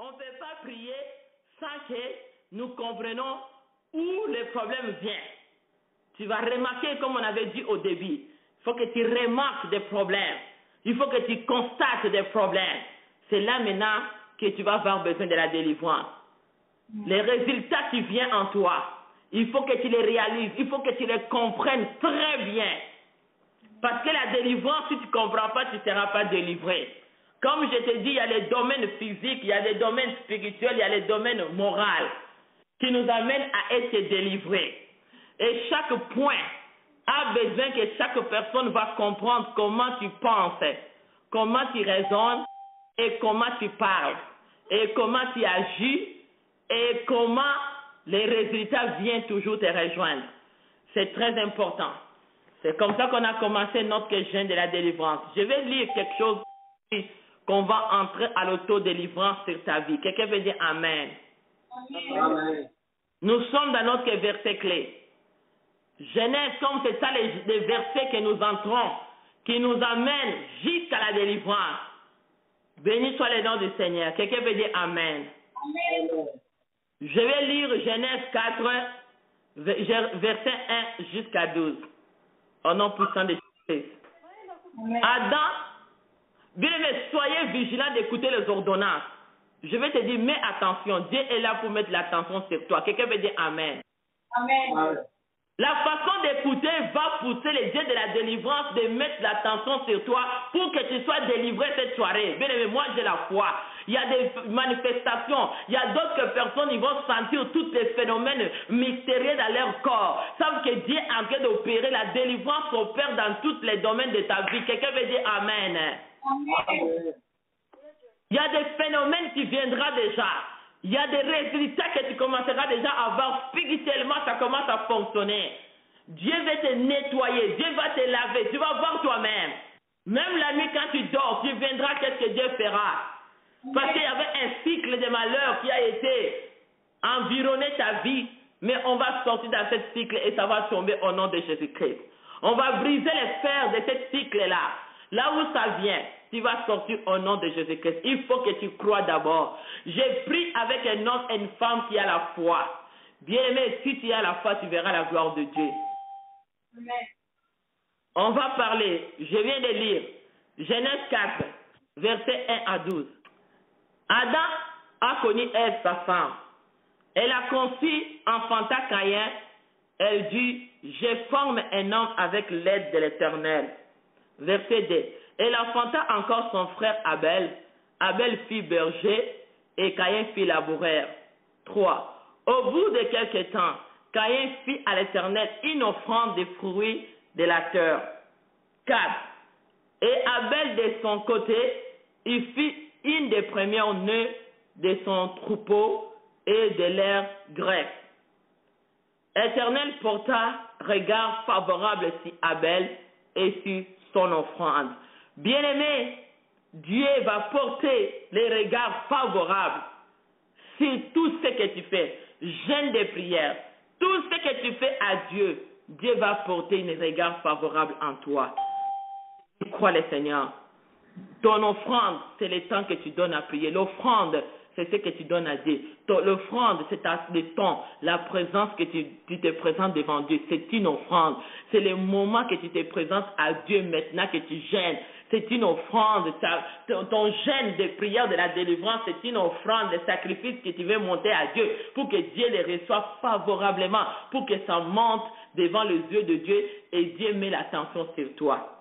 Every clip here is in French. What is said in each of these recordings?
On ne peut pas prier sans que nous comprenions où le problème vient. Tu vas remarquer, comme on avait dit au début, il faut que tu remarques des problèmes. Il faut que tu constates des problèmes. C'est là maintenant que tu vas avoir besoin de la délivrance. Les résultats qui viennent en toi, il faut que tu les réalises, il faut que tu les comprennes très bien. Parce que la délivrance, si tu ne comprends pas, tu ne seras pas délivré. Comme je te dis, il y a les domaines physiques, il y a les domaines spirituels, il y a les domaines moraux qui nous amènent à être délivrés. Et chaque point a besoin que chaque personne va comprendre comment tu penses, comment tu raisonnes et comment tu parles et comment tu agis et comment les résultats viennent toujours te rejoindre. C'est très important. C'est comme ça qu'on a commencé notre jeûne de la délivrance. Je vais lire quelque chose qu'on va entrer à l'auto-délivrance sur ta vie. Quelqu'un veut dire Amen. Amen. Nous sommes dans notre verset clé. Genèse, comme c'est ça les versets que nous entrons, qui nous amènent jusqu'à la délivrance. Béni soit le nom du Seigneur. Quelqu'un veut dire Amen. Amen. Je vais lire Genèse 4, verset 1 jusqu'à 12. Au nom puissant de Jésus. Adam, bien aimé, soyez vigilants d'écouter les ordonnances. Je vais te dire, mets attention. Dieu est là pour mettre l'attention sur toi. Quelqu'un veut dire Amen. Amen. La façon d'écouter va pousser les dieux de la délivrance de mettre l'attention sur toi pour que tu sois délivré cette soirée. Bien aimé, moi j'ai la foi. Il y a des manifestations. Il y a d'autres personnes, ils vont sentir tous les phénomènes mystérieux dans leur corps. Savent que Dieu est en train d'opérer. La délivrance opère dans tous les domaines de ta vie. Quelqu'un veut dire Amen. Amen. Il y a des phénomènes qui viendront déjà. Il y a des résultats que tu commenceras déjà à avoir spirituellement, ça commence à fonctionner. Dieu va te nettoyer, Dieu va te laver, tu vas voir toi-même. Même la nuit quand tu dors, tu viendras, qu'est-ce que Dieu fera. Parce qu'il y avait un cycle de malheur qui a été environné ta vie, mais on va sortir dans ce cycle et ça va tomber au nom de Jésus-Christ. On va briser les fers de ce cycle-là. Là où ça vient, tu vas sortir au nom de Jésus-Christ. Il faut que tu crois d'abord. J'ai pris avec un homme et une femme qui a la foi. Bien-aimé, si tu as la foi, tu verras la gloire de Dieu. Amen. On va parler, je viens de lire, Genèse 4, versets 1 à 12. Adam a connu Ève, sa femme. Elle a conçu, enfanta Caïn. Elle dit, je forme un homme avec l'aide de l'Éternel. Verset 2. Elle enfanta encore son frère Abel. Abel fit berger et Caïn fit laboureur. 3. Au bout de quelque temps, Caïn fit à l'Éternel une offrande de fruits de la terre. 4. Et Abel de son côté, il fit une des premières nœuds de son troupeau et de l'air grec. L'Éternel porta regard favorable sur Abel et sur son offrande. Bien-aimé, Dieu va porter les regards favorables sur tout ce que tu fais. Jeûne de prière. Tout ce que tu fais à Dieu, Dieu va porter un regard favorable en toi. Crois le Seigneur. Ton offrande, c'est le temps que tu donnes à prier. L'offrande, c'est ce que tu donnes à Dieu. L'offrande, c'est le temps, la présence que tu te présentes devant Dieu. C'est une offrande. C'est le moment que tu te présentes à Dieu maintenant que tu gênes. C'est une offrande. Ton jeûne de prière de la délivrance, c'est une offrande, le sacrifice que tu veux monter à Dieu pour que Dieu les reçoive favorablement, pour que ça monte devant les yeux de Dieu et Dieu met l'attention sur toi.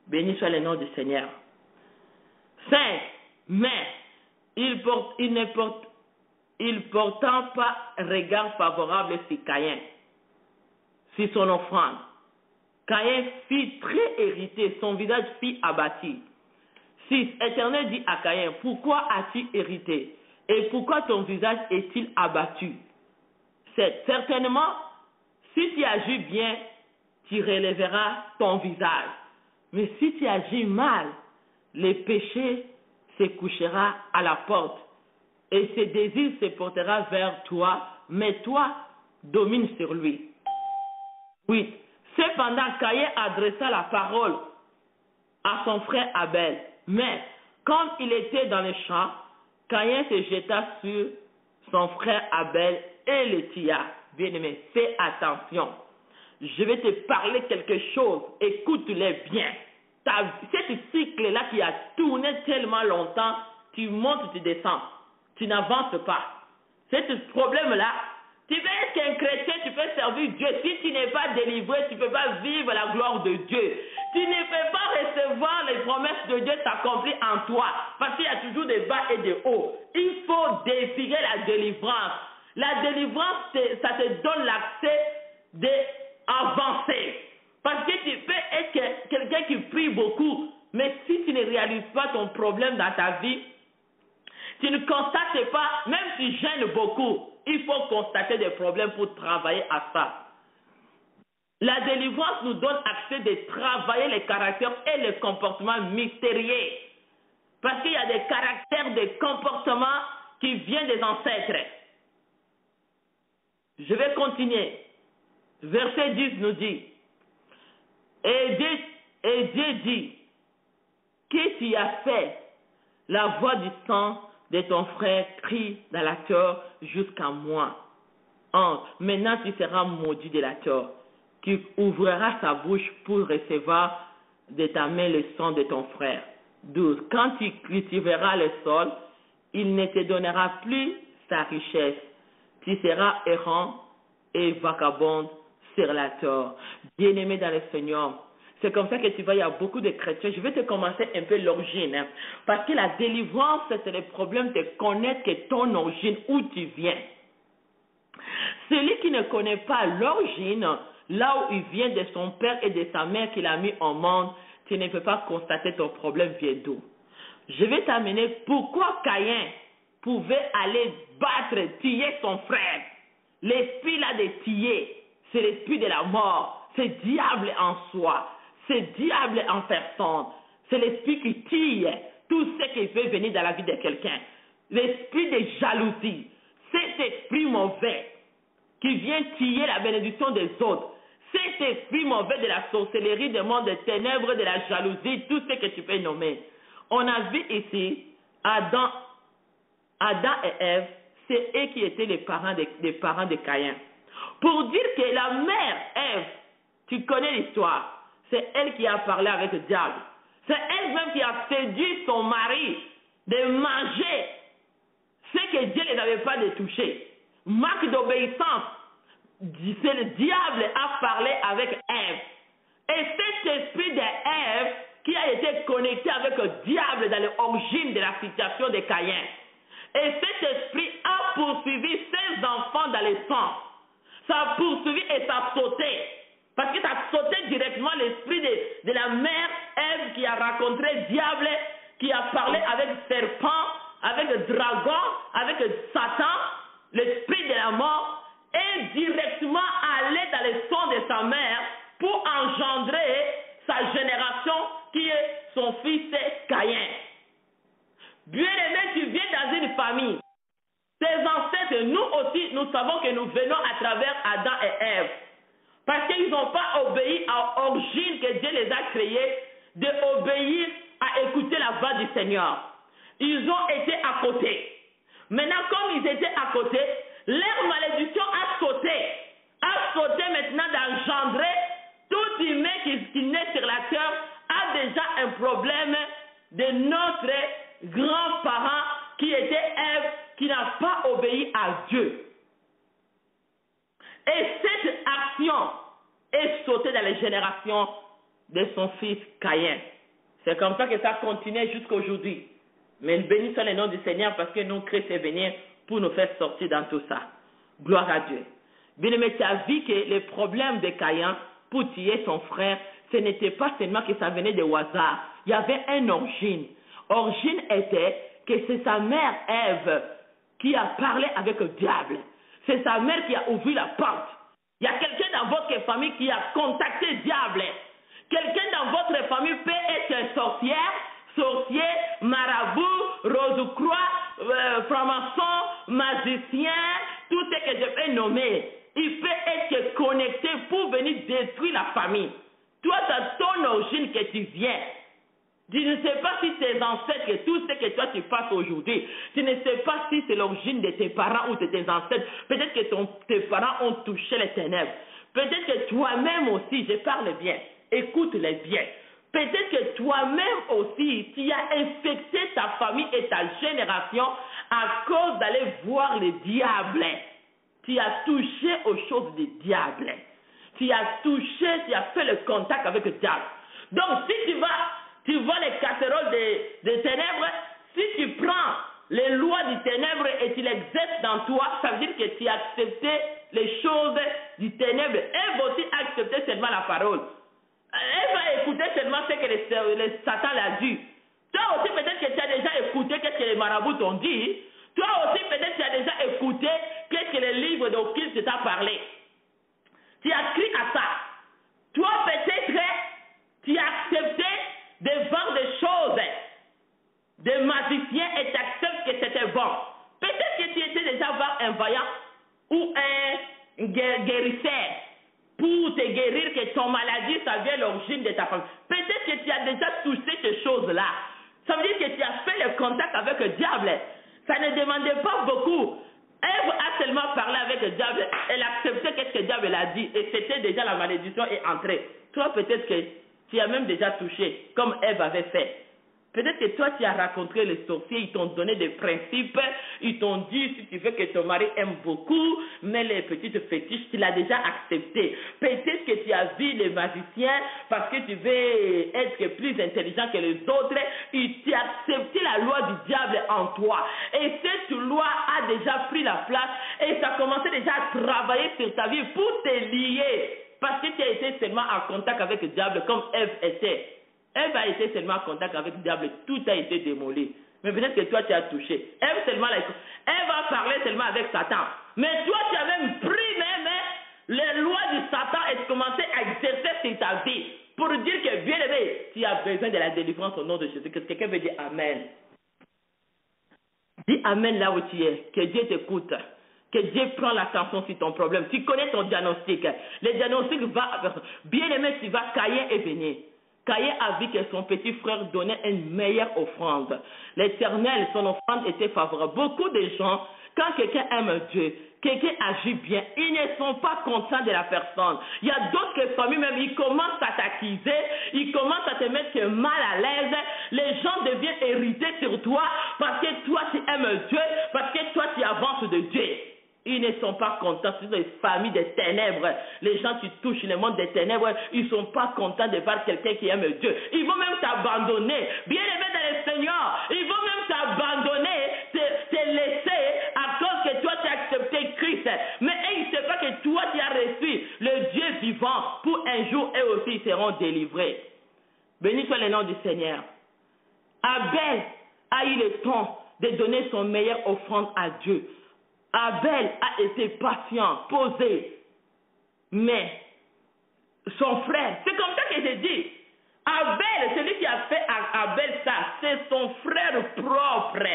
Béni soit le nom du Seigneur. 5. Mais il portant pas regard favorable sur Caïn, sur son offrande. Caïn fut très irrité, son visage fut abattu. 6. Éternel dit à Caïn, pourquoi as-tu irrité? Et pourquoi ton visage est-il abattu? 7. Certainement, si tu agis bien, tu relèveras ton visage. Mais si tu agis mal, le péché se couchera à la porte et ses désirs se portera vers toi, mais toi, domine sur lui. 8. Cependant, Caïn adressa la parole à son frère Abel, mais quand il était dans le champ, Caïn se jeta sur son frère Abel et le tia. Bien-aimé, fais attention. Je vais te parler quelque chose. Écoute-les bien. Cette cycle-là qui a tourné tellement longtemps, tu montes, tu descends. Tu n'avances pas. Ce problème-là, tu peux être qu'un chrétien, tu peux servir Dieu. Si tu n'es pas délivré, tu ne peux pas vivre la gloire de Dieu. Tu ne peux pas recevoir les promesses de Dieu s'accomplir en toi. Parce qu'il y a toujours des bas et des hauts. Il faut défier la délivrance. La délivrance, ça te donne l'accès d'avancer. Parce que tu peux être quelqu'un qui prie beaucoup, mais si tu ne réalises pas ton problème dans ta vie, tu ne constates pas, même si tu gênes beaucoup, il faut constater des problèmes pour travailler à ça. La délivrance nous donne accès de travailler les caractères et les comportements mystérieux. Parce qu'il y a des caractères, des comportements qui viennent des ancêtres. Je vais continuer. Verset 10 nous dit, et Dieu dit, que tu as fait? La voix du sang de ton frère crie dans la terre jusqu'à moi. Maintenant tu seras maudit de la terre, qui ouvrira sa bouche pour recevoir de ta main le sang de ton frère. 12. Quand tu cultiveras le sol, il ne te donnera plus sa richesse. Tu seras errant et vagabond sur la terre. Bien-aimé dans le Seigneur, c'est comme ça que tu vois, il y a beaucoup de chrétiens. Je vais te commencer un peu l'origine. Parce que la délivrance, c'est le problème de connaître que ton origine, où tu viens. Celui qui ne connaît pas l'origine, là où il vient de son père et de sa mère qu'il a mis au monde, tu ne peux pas constater ton problème vient d'où. Je vais t'amener pourquoi Caïn pouvait aller battre, tuer son frère. L'esprit là de tuer, c'est l'esprit de la mort. C'est diable en soi. C'est diable en personne. C'est l'esprit qui tire tout ce qui peut venir dans la vie de quelqu'un. L'esprit de jalousie. Cet esprit mauvais qui vient tuer la bénédiction des autres. Cet esprit mauvais de la sorcellerie, du monde des ténèbres, de la jalousie, tout ce que tu peux nommer. On a vu ici Adam et Ève, c'est eux qui étaient les parents de Caïn. Pour dire que la mère Ève, tu connais l'histoire, c'est elle qui a parlé avec le diable. C'est elle-même qui a séduit son mari de manger ce que Dieu ne l'avait pas de toucher. Marque d'obéissance. C'est le diable a parlé avec Ève. Et cet esprit d'Ève qui a été connecté avec le diable dans l'origine de la situation de Caïn. Et cet esprit a poursuivi ses enfants dans le sang. Ça a poursuivi et ça a sauté. Parce que ça a sauté directement l'esprit de la mère Ève qui a rencontré le diable, qui a parlé avec le serpent, avec le dragon, avec le Satan, l'esprit de la mort, et directement allé dans le sang de sa mère pour engendrer sa génération qui est son fils Caïn. Bien-aimé, tu viens dans une famille. Tes ancêtres, nous aussi, nous savons que nous venons à travers Adam et Ève. Parce qu'ils n'ont pas obéi à l'origine que Dieu les a créés, d'obéir à écouter la voix du Seigneur. Ils ont été à côté. Maintenant, comme ils étaient à côté, leur malédiction a sauté maintenant d'engendrer tout humain qui naît sur la terre a déjà un problème de notre grand-parent qui était Ève, qui n'a pas obéi à Dieu. Et cette action est sautée dans les générations de son fils Caïn. C'est comme ça que ça continue jusqu'à aujourd'hui. Mais béni soit le nom du Seigneur parce que nous, Christ est venu pour nous faire sortir dans tout ça. Gloire à Dieu. Bien-aimé, tu as vu que le problème de Caïn pour tuer son frère, ce n'était pas seulement que ça venait de hasard. Il y avait une origine. Origine était que c'est sa mère Ève qui a parlé avec le diable. C'est sa mère qui a ouvert la porte. Il y a quelqu'un dans votre famille qui a contacté le diable. Quelqu'un dans votre famille peut être sorcière, sorcier, marabout, rose-croix, franc-maçon, magicien, tout ce que je peux nommer. Il peut être connecté pour venir détruire la famille. Toi, c'est ton origine que tu viens. Tu ne sais pas si tes ancêtres que tout ce que toi tu passes aujourd'hui, tu ne sais pas si c'est l'origine de tes parents ou de tes ancêtres. Peut-être que tes parents ont touché les ténèbres. Peut-être que toi-même aussi, je parle bien, écoute-les bien. Peut-être que toi-même aussi, tu as infecté ta famille et ta génération à cause d'aller voir le diable. Tu as touché aux choses du diable. Tu as touché, tu as fait le contact avec le diable. Donc, si tu vois les casseroles des ténèbres, si tu prends les lois du ténèbre et tu les exerces dans toi, ça veut dire que tu as accepté les choses du ténèbre. Ève aussi a accepté seulement la parole. Elle va écouter seulement ce que le Satan l'a dit. Toi aussi, peut-être que tu as déjà écouté ce que les marabouts t'ont dit. Toi aussi, peut-être que tu as déjà écouté ce que le livre d'occulte t'a parlé. Tu as cru à ça. Toi, peut-être, tu as accepté de voir des choses, des magiciens, et tu acceptes que c'était bon. Peut-être que tu étais déjà voir un vaillant ou un guérisseur pour te guérir que ton maladie, ça vient de l'origine de ta famille. Peut-être que tu as déjà touché ces choses-là. Ça veut dire que tu as fait le contact avec le diable. Ça ne demandait pas beaucoup. Ève a seulement parlé avec le diable. Elle acceptait ce que le diable a dit. Et c'était déjà la malédiction est entrée. Toi, peut-être que tu as même déjà touché, comme Ève avait fait. Peut-être que toi, tu as rencontré les sorciers, ils t'ont donné des principes, ils t'ont dit, si tu veux que ton mari aime beaucoup, mais les petites fétiches, tu l'as déjà accepté. Peut-être que tu as vu les magiciens, parce que tu veux être plus intelligent que les autres, et tu as accepté la loi du diable en toi. Et cette loi a déjà pris la place, et ça a commencé déjà à travailler sur ta vie pour te lier, parce que tu as été seulement en contact avec le diable comme Ève était. Ève a été seulement en contact avec le diable, tout a été démoli. Mais peut-être que toi, tu as touché. Ève a parlé seulement avec Satan. Mais toi, tu as même pris les lois du Satan et commencé à exercer sur ta vie pour dire que, bien aimé, tu as besoin de la délivrance au nom de Jésus. Que quelqu'un veut dire Amen. Dis Amen là où tu es, que Dieu t'écoute. Que Dieu prend l'attention sur ton problème. Tu connais ton diagnostic. Le diagnostic va, bien aimé, tu vas Caïn et venir. Caïn a vu que son petit frère donnait une meilleure offrande. L'Éternel, son offrande était favorable. Beaucoup de gens, quand quelqu'un aime Dieu, quelqu'un agit bien, ils ne sont pas contents de la personne. Il y a d'autres familles même, ils commencent à t'accuser, ils commencent à te mettre mal à l'aise. Les gens deviennent irrités sur toi parce que toi tu aimes Dieu, parce que toi tu avances de Dieu. Ils ne sont pas contents, c'est des familles des ténèbres. Les gens qui touchent le monde des ténèbres, ils ne sont pas contents de voir quelqu'un qui aime Dieu. Ils vont même t'abandonner. Bien aimé dans le Seigneur, ils vont même t'abandonner, te laisser à cause que toi tu as accepté Christ. Mais ils ne savent pas que toi tu as reçu le Dieu vivant pour un jour, eux aussi ils seront délivrés. Béni soit le nom du Seigneur. Abel a eu le temps de donner son meilleur offrande à Dieu. Abel a été patient, posé, mais son frère, c'est comme ça que j'ai dit, Abel, celui qui a fait à Abel ça, c'est son frère propre.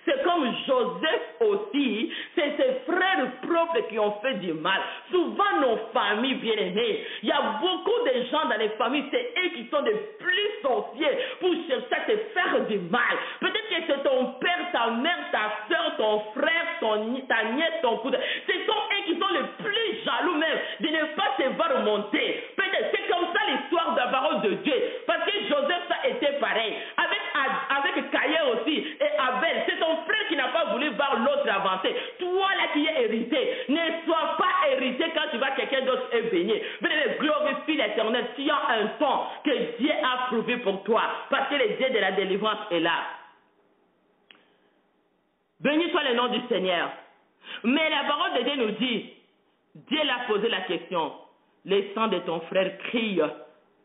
C'est comme Joseph aussi, c'est ses frères propres qui ont fait du mal. Souvent nos familles bien-aimées, il y a beaucoup de gens dans les familles, c'est eux qui sont les plus sorciers pour chercher à te faire du mal. Peut-être que c'est ton père, ta mère, ta soeur, ton frère, ta nièce, ton cousin. Ce sont eux qui sont les plus jaloux même de ne pas te voir monter. Peut-être c'est comme ça l'histoire de la parole de Dieu. Parce que Joseph, ça était pareil. Avec Caïn aussi et Abel, c'est ton frère qui n'a pas voulu voir l'autre avancer. Toi là qui es hérité, ne sois pas hérité quand tu vois quelqu'un d'autre est béni. Mais glorifie l'Éternel. Tu as un temps que Dieu a prouvé pour toi. Parce que le Dieu de la délivrance est là. Béni soit le nom du Seigneur. Mais la parole de Dieu nous dit, Dieu l'a posé la question, le sang de ton frère crie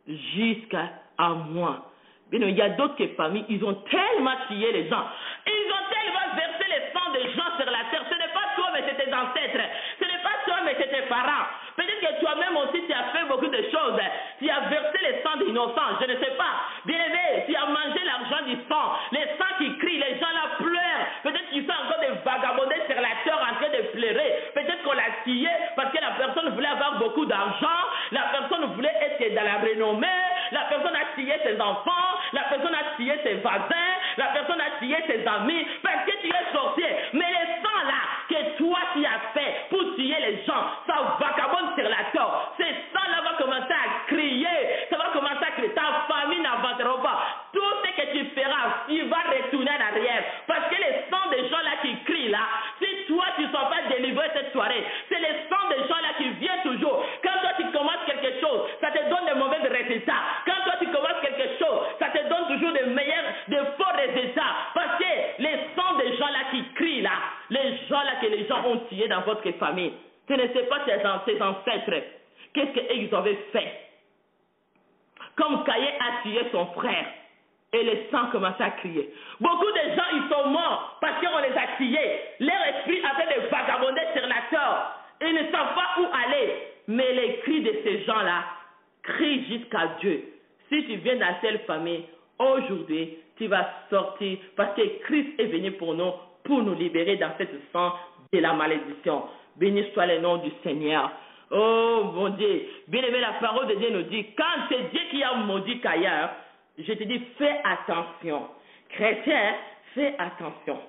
jusqu'à moi. Mais il y a d'autres familles, ils ont tellement tué les gens. Ils ont tellement versé le sang des gens sur la terre. Ce n'est pas toi, mais c'est tes ancêtres. Ce n'est pas toi, mais c'est tes parents. Peut-être que toi-même aussi, tu as fait beaucoup de choses. Tu as versé le sang d'innocents. Je ne sais pas. Bien aimé, tu as mangé l'argent du sang. Les sangs qui crient, les gens là pleurent. Peut-être qu'ils sont encore des vagabondés sur la terre en train de pleurer. Peut-être qu'on l'a tué parce que la personne voulait avoir beaucoup d'argent. La personne voulait être dans la renommée. La personne a tué ses enfants. La personne a tué ses voisins. la personne a tué ses amis parce que tu es sorcier. Mais le sang là que toi tu as fait pour tuer les gens, ça vagabonde sur la terre. Ce sang là va commencer à crier, ça va commencer à crier. Ta famille n'avancera pas. Tout ce que tu feras, tu vas retourner en arrière. Parce que le sang des gens là qui crient là, si toi tu ne sois pas délivré cette soirée, c'est le sang des gens là qui vient toujours. Quand toi tu commences quelque chose, ça te donne de mauvais résultats. Quand toi tu commences quelque chose, ça te donne toujours de faux résultats. Parce que les sangs des gens là qui crient là, les gens là que les gens ont tués dans votre famille, tu ne sais pas tes ancêtres, qu'est-ce qu'ils avaient fait. Comme Caïn a tué son frère, et le sang commençait à crier. Beaucoup de gens, ils sont morts parce qu'on les a tués. Leur esprit a fait de vagabonder sur la terre. Ils ne savent pas où aller. Mais les cris de ces gens-là crient jusqu'à Dieu. Si tu viens dans telle famille, aujourd'hui, tu vas sortir parce que Christ est venu pour nous libérer dans cette sang de la malédiction. Béni soit le nom du Seigneur. Oh mon Dieu, bien aimé, la parole de Dieu nous dit, quand c'est Dieu qui a maudit Caïn, je te dis, fais attention. Chrétien, fais attention.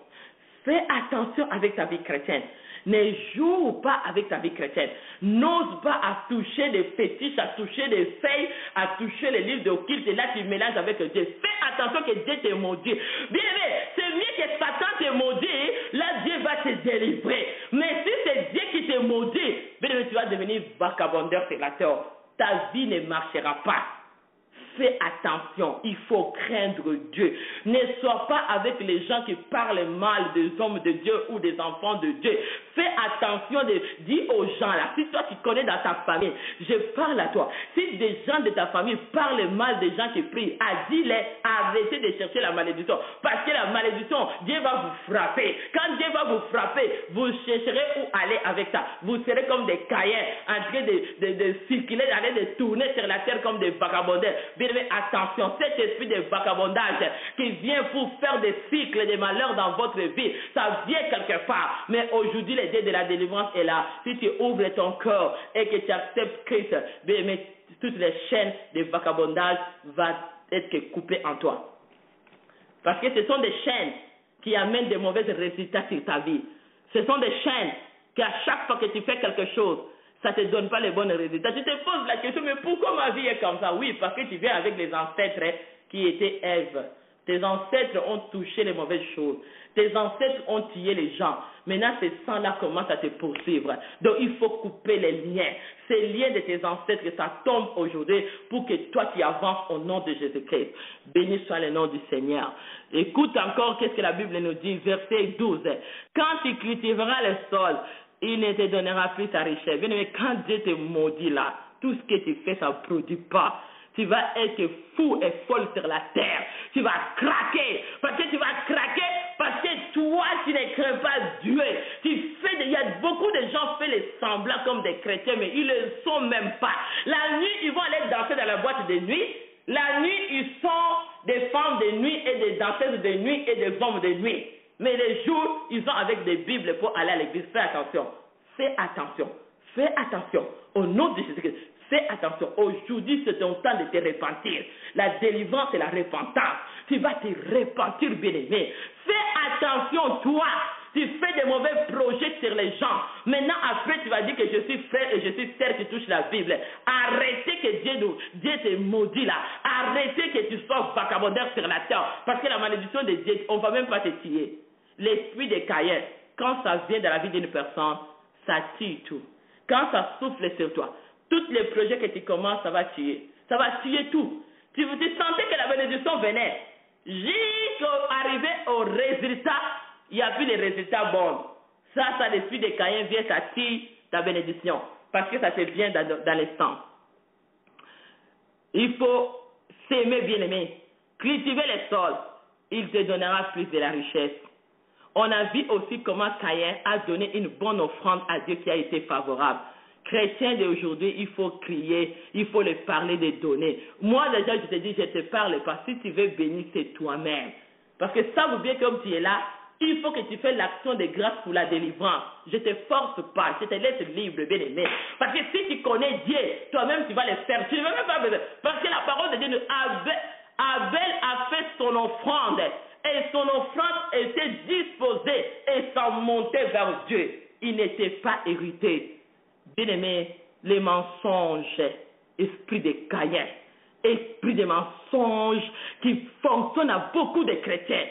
Fais attention avec ta vie chrétienne. Ne joue pas avec ta vie chrétienne. N'ose pas à toucher des fétiches, à toucher des feuilles, à toucher les livres d'occulte. Et là, tu mélanges avec Dieu. Fais attention que Dieu te maudit. Bien aimé, c'est mieux que Satan te maudit. Là, Dieu va te délivrer. Mais si c'est Dieu qui te maudit, bien aimé, tu vas devenir vagabondeur sur la terre. Ta vie ne marchera pas. Fais attention, il faut craindre Dieu. Ne sois pas avec les gens qui parlent mal des hommes de Dieu ou des enfants de Dieu. Fais attention, dis aux gens là, si toi tu connais dans ta famille, je parle à toi. Si des gens de ta famille parlent mal des gens qui prient, dis-les, arrêtez de chercher la malédiction. Parce que la malédiction, Dieu va vous frapper. Quand Dieu va vous frapper, vous chercherez où aller avec ça. Vous serez comme des Caïns en train de circuler, de tourner sur la terre comme des vagabondeurs. Bien, attention, cet esprit de vagabondage qui vient pour faire des cycles de malheur dans votre vie, ça vient quelque part. Mais aujourd'hui, le Dieu de la délivrance est là. Si tu ouvres ton cœur et que tu acceptes Christ, bien, mais toutes les chaînes de vagabondage vont être coupées en toi. Parce que ce sont des chaînes qui amènent de mauvais résultats sur ta vie. Ce sont des chaînes qui, à chaque fois que tu fais quelque chose, ça ne te donne pas les bons résultats. Tu te poses la question, mais pourquoi ma vie est comme ça? Oui, parce que tu viens avec les ancêtres qui étaient Ève. Tes ancêtres ont touché les mauvaises choses. Tes ancêtres ont tué les gens. Maintenant, ces sangs-là commencent à te poursuivre. Donc, il faut couper les liens. Ces liens de tes ancêtres, ça tombe aujourd'hui pour que toi, tu avances au nom de Jésus-Christ. Béni soit le nom du Seigneur. Écoute encore qu'est-ce que la Bible nous dit, verset 12. Quand tu cultiveras le sol, il ne te donnera plus ta richesse. Bien aimé, quand Dieu te maudit là, tout ce que tu fais, ça ne produit pas. Tu vas être fou et folle sur la terre. Tu vas craquer. Parce que tu vas craquer parce que toi, tu ne crains pas Dieu. Il y a beaucoup de gens qui font les semblants comme des chrétiens, mais ils ne le sont même pas. La nuit, ils vont aller danser dans la boîte de nuit. La nuit, ils sont des femmes de nuit et des danseuses de nuit et des hommes de nuit. Mais les jours, ils sont avec des Bibles pour aller à l'église. Fais attention. Fais attention. Fais attention. Au nom de Jésus-Christ, fais attention. Aujourd'hui, c'est ton temps de te repentir. La délivrance et la repentance. Tu vas te repentir, bien-aimé. Fais attention, toi. Tu fais des mauvais projets sur les gens. Maintenant, après, tu vas dire que je suis frère et je suis sœur qui touche la Bible. Arrêtez que Dieu te maudit là. Arrêtez que tu sois vagabondeur sur la terre. Parce que la malédiction de Dieu, on ne va même pas te tuer. L'esprit de Caïn, quand ça vient dans la vie d'une personne, ça tue tout. Quand ça souffle sur toi, tous les projets que tu commences, ça va tuer. Ça va tuer tout. Tu sentais que la bénédiction venait. Jusqu'à au résultat, il n'y a plus de résultats bons. Ça, l'esprit de Caïn vient, ça tue ta bénédiction. Parce que ça te vient dans l'instant. Il faut s'aimer, bien-aimé. Cultiver les sols. Il te donnera plus de la richesse. On a vu aussi comment Caïn a donné une bonne offrande à Dieu qui a été favorable. Chrétien d'aujourd'hui, il faut crier, il faut le parler, de donner. Moi, déjà, je te dis, je te parle pas. Si tu veux bénir, c'est toi-même. Parce que ça vous bien comme tu es là, il faut que tu fasses l'action de grâce pour la délivrance. Je ne te force pas, je te laisse libre, bien-aimé. Parce que si tu connais Dieu, toi-même, tu vas le faire. Tu ne vas même pas besoin. Parce que la parole de Dieu, Abel a fait son offrande. et son offrande était disposée et s'en montait vers Dieu. Il n'était pas irrité. Bien-aimé, les mensonges, esprit de Caïn, esprit de mensonges qui fonctionne à beaucoup de chrétiens.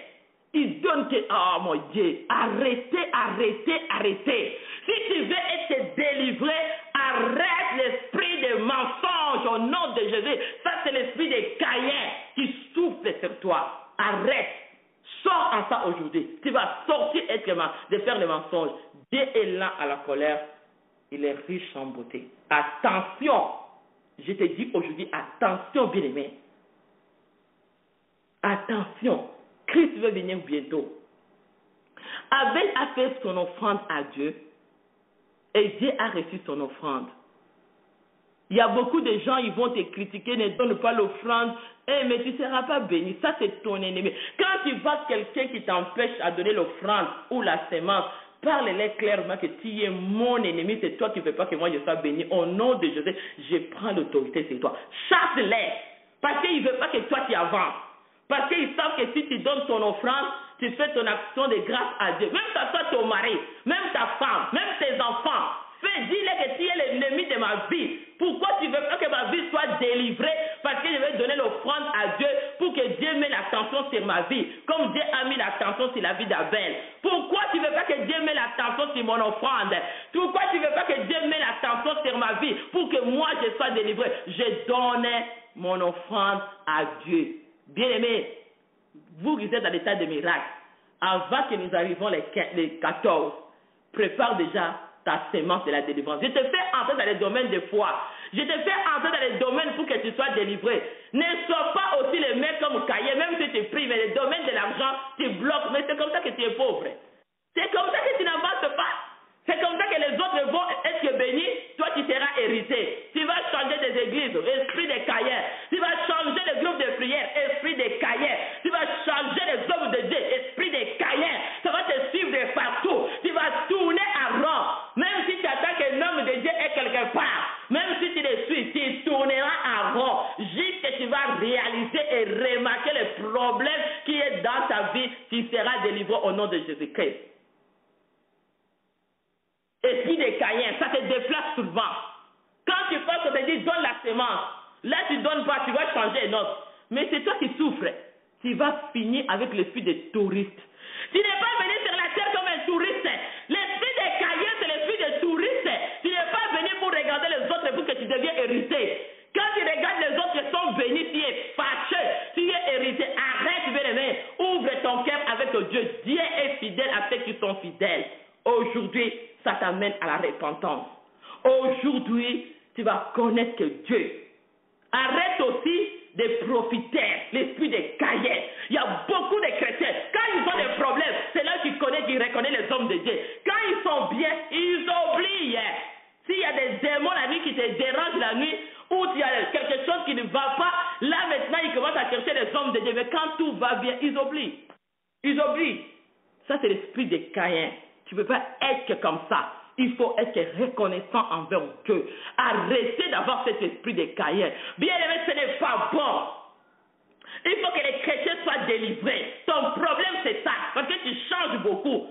Ils donnent que, oh mon Dieu, arrêtez, arrêtez, arrêtez. Si tu veux être délivré, arrête l'esprit de mensonge au nom de Jésus. Ça, c'est l'esprit de Caïn qui souffle sur toi. Arrête. Sors en ça aujourd'hui. Tu vas sortir de faire le mensonge. Dieu est lent à la colère. Il est riche en beauté. Attention. Je te dis aujourd'hui, attention, bien-aimé. Attention. Christ veut venir bientôt. Abel a fait son offrande à Dieu et Dieu a reçu son offrande. Il y a beaucoup de gens, ils vont te critiquer, ne donne pas l'offrande, mais tu ne seras pas béni. Ça, c'est ton ennemi. Quand tu vois quelqu'un qui t'empêche à donner l'offrande ou la semence, parle-les clairement que tu es mon ennemi, c'est toi qui ne veux pas que moi je sois béni. Au nom de Jésus, je prends l'autorité sur toi. Chasse-les, parce qu'ils ne veulent pas que toi tu avances. Parce qu'ils savent que si tu donnes ton offrande, tu fais ton action de grâce à Dieu. Même que ce soit ton mari, même ta femme, même tes enfants, dis-les que tu es l'ennemi de ma vie. Pourquoi tu ne veux pas que ma vie soit délivrée? Parce que je vais donner l'offrande à Dieu pour que Dieu mette l'attention sur ma vie, comme Dieu a mis l'attention sur la vie d'Abel. Pourquoi tu ne veux pas que Dieu mette l'attention sur mon offrande? Pourquoi tu ne veux pas que Dieu mette l'attention sur ma vie pour que moi je sois délivré? Je donne mon offrande à Dieu. Bien-aimés, vous qui êtes dans l'état de miracle, avant que nous arrivions les 14, prépare déjà ta sémence de la délivrance. Je te fais entrer dans les domaines de foi. Je te fais entrer dans les domaines pour que tu sois délivré. Ne sois pas aussi le mec comme Caïn, même si tu pries, mais les domaines de l'argent, tu bloques. Mais c'est comme ça que tu es pauvre. C'est comme ça que tu n'avances pas. C'est comme ça que les autres vont être bénis, toi tu seras hérité. Tu vas changer des églises, esprit de Caïn. Tu vas changer les groupes de prière, esprit de Caïn. Tu vas changer les hommes de Dieu, esprit de Caïn. Ça va te suivre de partout. Tu vas tourner à rond. Même si tu attends que l'homme de Dieu est quelque part, même si tu le suis, tu tourneras à rond. Juste que tu vas réaliser et remarquer le problème qui est dans ta vie, tu seras délivré au nom de Jésus-Christ. Esprit de Caïn, ça te déplace souvent. Quand tu penses qu'on te dit donne la semence, là tu ne donnes pas, tu vas changer un autre. Mais c'est toi qui souffres. Tu vas finir avec l'esprit de touriste. Tu n'es pas venu sur la terre comme un touriste. L'esprit de Caïn, c'est l'esprit de touriste. Tu n'es pas venu pour regarder les autres pour que tu deviens hérité. Quand tu regardes les autres qui sont bénis, tu es fâché, tu es hérité. Arrête, bien-aimé. Ouvre ton cœur avec Dieu. Dieu est fidèle à ceux qui sont fidèles. Aujourd'hui, ça t'amène à la repentance. Aujourd'hui, tu vas connaître que Dieu. Arrête aussi de profiter, l'esprit de Caïn. Il y a beaucoup de chrétiens. Quand ils ont des problèmes, c'est là qu'ils reconnaissent les hommes de Dieu. Quand ils sont bien, ils oublient. S'il y a des démons la nuit qui te dérangent la nuit, ou s'il y a quelque chose qui ne va pas, là maintenant ils commencent à chercher les hommes de Dieu. Mais quand tout va bien, ils oublient. Ils oublient. Ça c'est l'esprit de Caïn. Tu ne peux pas être comme ça. Il faut être reconnaissant envers Dieu. Arrêtez d'avoir cet esprit de Caïn. Bien aimé, ce n'est pas bon. Il faut que les chrétiens soient délivrés. Ton problème, c'est ça. Parce que tu changes beaucoup.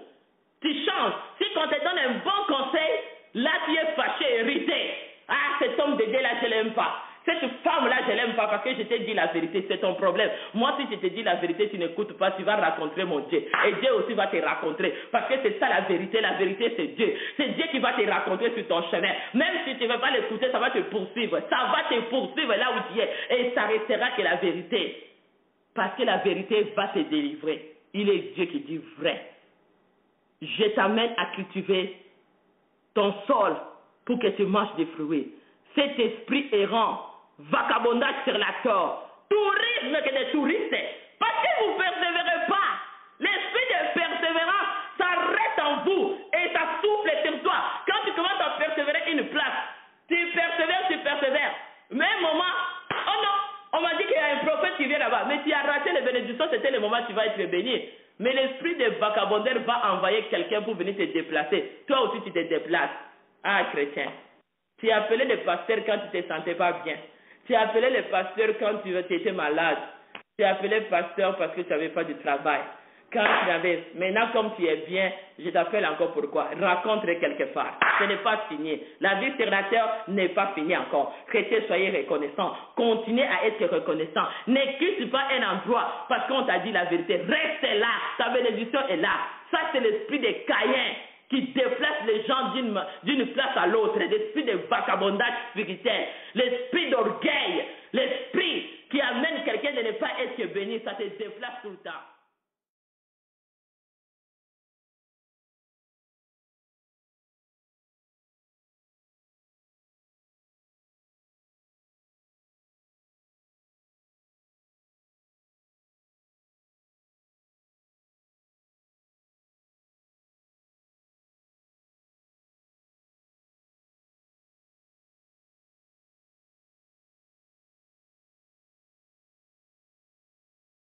Tu changes. Si on te donne un bon conseil, là, tu es fâché, irrité. Ah, cet homme de Dieu, là, je ne l'aime pas. Cette femme-là, je ne l'aime pas parce que je t'ai dit la vérité. C'est ton problème. Moi, si je te dis la vérité, tu n'écoutes pas, tu vas rencontrer mon Dieu. Et Dieu aussi va te rencontrer. Parce que c'est ça la vérité. La vérité, c'est Dieu. C'est Dieu qui va te rencontrer sur ton chemin. Même si tu ne veux pas l'écouter, ça va te poursuivre. Ça va te poursuivre là où tu es. Et ça restera que la vérité. Parce que la vérité va te délivrer. Il est Dieu qui dit vrai. Je t'amène à cultiver ton sol pour que tu manges des fruits. Cet esprit errant, vagabondage sur la terre, tourisme que des touristes, parce que vous ne persévérez pas. L'esprit de persévérance, ça reste en vous et ça souffle sur toi. Quand tu commences à persévérer une place, tu persévères. Mais un moment, oh non, on m'a dit qu'il y a un prophète qui vient là-bas, mais tu as raté les bénédictions, c'était le moment où tu vas être béni. Mais l'esprit de vagabondeur va envoyer quelqu'un pour venir te déplacer. Toi aussi, tu te déplaces. Ah, chrétien. Tu as appelé le pasteur quand tu ne te sentais pas bien. Tu as appelé le pasteur quand tu étais malade. Tu es appelé pasteur parce que tu n'avais pas de travail. Quand tu avais, maintenant comme tu es bien, je t'appelle encore pourquoi? Rencontre quelque part. Ce n'est pas fini. La vie sur la terre n'est pas finie encore. Chrétiens, soyez reconnaissants. Continuez à être reconnaissants. N'écoute pas un endroit parce qu'on t'a dit la vérité. Reste là. Ta bénédiction est là. Ça, c'est l'esprit des Caïns qui déplace les gens d'une place à l'autre. L'esprit de vagabondage spirituel. L'esprit d'orgueil. L'esprit qui amène quelqu'un de ne pas être béni. Ça te déplace tout le temps.